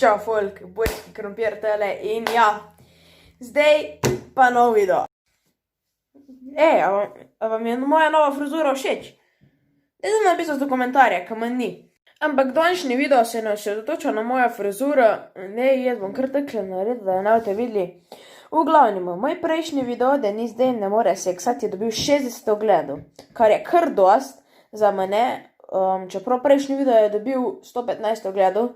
Čau, folk, bocki.krompir tele in ja, zdaj pa nov video. A vam je moja nova frizura všeč? Zdaj sem napisal do komentarja, kamen ni. Ampak današnji video se ne osredotoča na mojo frizuro, jaz bom kar takle naredil, da ne boste videli. V glavnem, moj prejšnji video, da ni zdaj ne more seksati, je dobil 60 ogledov, kar je kar dost za mene, čeprav prejšnji video je dobil 115 ogledov,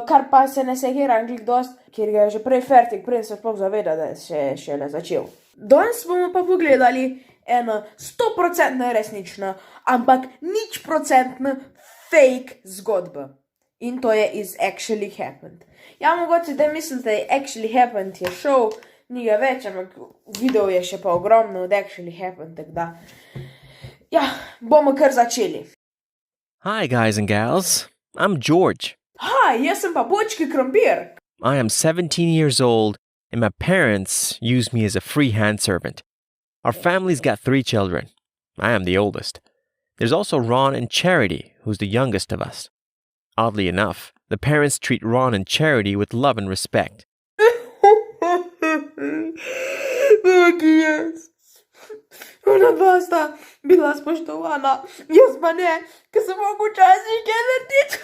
kar pa se ne sekiram glik dost, ker ga je že prej fertik, prej se sploh zaveda, da je šele začel. Danes bomo pa pogledali eno 100% resnično, ampak 0% fake zgodbo. In to je iz Actually Happened. Ja, mogoče da mislite, da je Actually Happened je šov, ni ga več, ampak video je še pa ogromno od Actually Happened, tako da. Ja, bomo kar začeli. Hi guys and gals, I'm George. Hi, jaz sem pa bocki.krompir. I am 17 years old and my parents use me as a free hand servant. Our family's got 3 children. I am the oldest. There's also Ron and Charity, who's the youngest of us. Oddly enough, the parents treat Ron and Charity with love and respect. Ona dva sta bila spoštovana, jaz pa ne, ker sem mogel včasih narediti.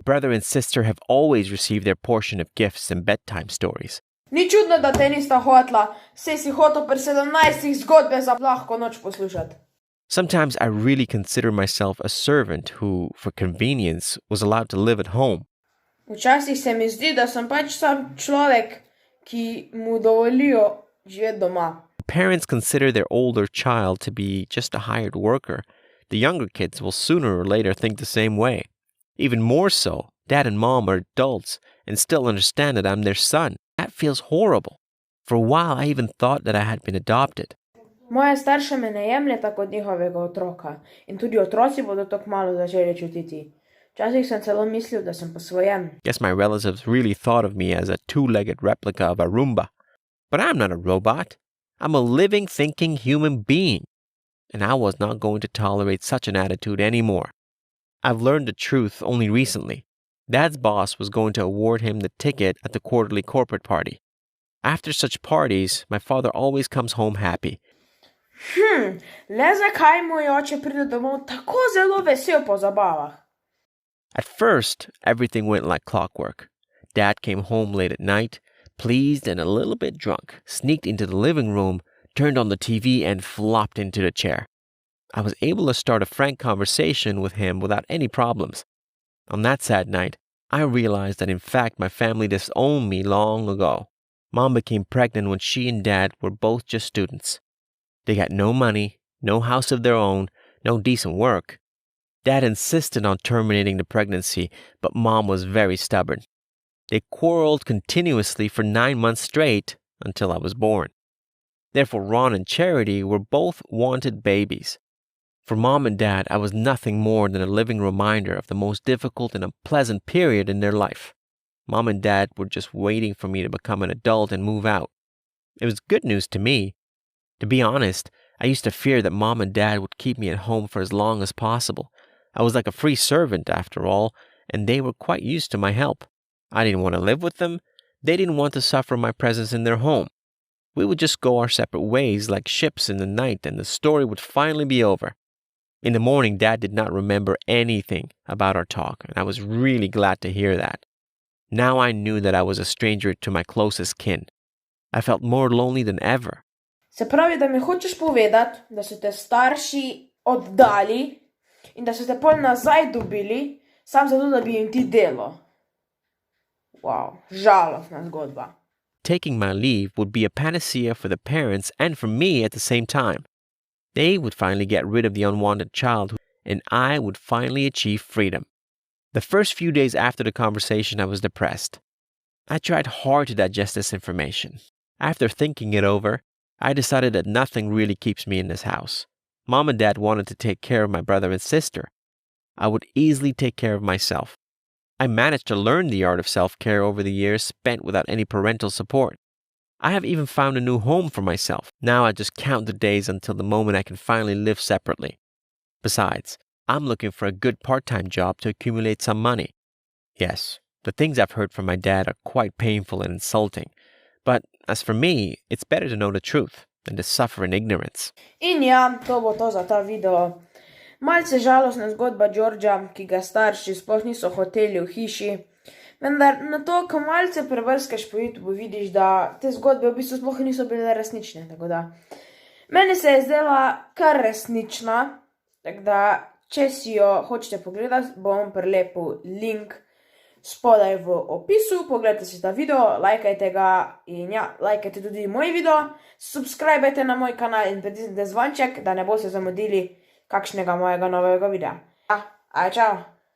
Brother and sister have always received their portion of gifts and bedtime stories. Ni čudno, da te nista hotla, saj si hotel pri 17 zgodbe za lahko noč poslušati. Sometimes I really consider myself a servant who, for convenience, was allowed to live at home. Včasih se mi zdi, da sem pač sam človek, ki mu dovolijo živeti doma. Parents consider their older child to be just a hired worker. The younger kids will sooner or later think the same way. Even more so, Dad and Mom are adults and still understand that I'm their son. That feels horrible. For a while, I even thought that I had been adopted. Moje starše me ne jemljeta kot njihovega otroka in tudi otroci bodo to kmalu začeli čutiti. Včasih sem celo mislil, da sem posvojen. Guess my relatives really thought of me as a 2-legged replica of a Roomba. But I'm not a robot. I'm a living, thinking human being. And I was not going to tolerate such an attitude anymore. I've learned the truth only recently. Dad's boss was going to award him the ticket at the quarterly corporate party. After such parties, my father always comes home happy. Le zakaj moj oče pride domov tako zelo vesel po zabavah? At first, everything went like clockwork. Dad came home late at night, pleased and a little bit drunk, sneaked into the living room, turned on the TV and flopped into the chair. I was able to start a frank conversation with him without any problems. On that sad night, I realized that in fact my family disowned me long ago. Mom became pregnant when she and Dad were both just students. They got no money, no house of their own, no decent work. Dad insisted on terminating the pregnancy, but Mom was very stubborn. They quarreled continuously for 9 months straight until I was born. Therefore, Ron and Charity were both wanted babies. For Mom and Dad, I was nothing more than a living reminder of the most difficult and unpleasant period in their life. Mom and Dad were just waiting for me to become an adult and move out. It was good news to me. To be honest, I used to fear that Mom and Dad would keep me at home for as long as possible. I was like a free servant after all, and they were quite used to my help. I didn't want to live with them. They didn't want to suffer my presence in their home. We would just go our separate ways like ships in the night, and the story would finally be over. In the morning, Dad did not remember anything about our talk, and I was really glad to hear that. Now I knew that I was a stranger to my closest kin. I felt more lonely than ever. Se pravi, da mi hočeš povedati, da so te starši oddali in da so te pol nazaj dobili, sam zato, da bi jim ti delo. Wow, žalostna zgodba. Taking my leave would be a panacea for the parents and for me at the same time. They would finally get rid of the unwanted child, and I would finally achieve freedom. The first few days after the conversation, I was depressed. I tried hard to digest this information. After thinking it over, I decided that nothing really keeps me in this house. Mom and Dad wanted to take care of my brother and sister. I would easily take care of myself. I managed to learn the art of self-care over the years spent without any parental support. I have even found a new home for myself. Now I just count the days until the moment I can finally live separately. Besides, I'm looking for a good part-time job to accumulate some money. Yes, the things I've heard from my dad are quite painful and insulting. But as for me, it's better to know the truth than to suffer in ignorance. In ja, to bo to za ta video. Malce žalostna zgodba Georgea, ki ga starši sploh niso hoteli v hiši. Vendar na to, ko malce prebrskaš po YouTubeu, vidiš, da te zgodbe v bistvu sploh niso bile resnične. Tako da, meni se je zdela kar resnična, tako da, če si jo hočete pogledati, bom prilepil link spodaj v opisu, pogledajte si ta video, lajkajte ga in ja, lajkajte tudi moj video, subscribajte na moj kanal in pritisnite zvonček, da ne boste zamudili kakšnega mojega novega videa. Čau!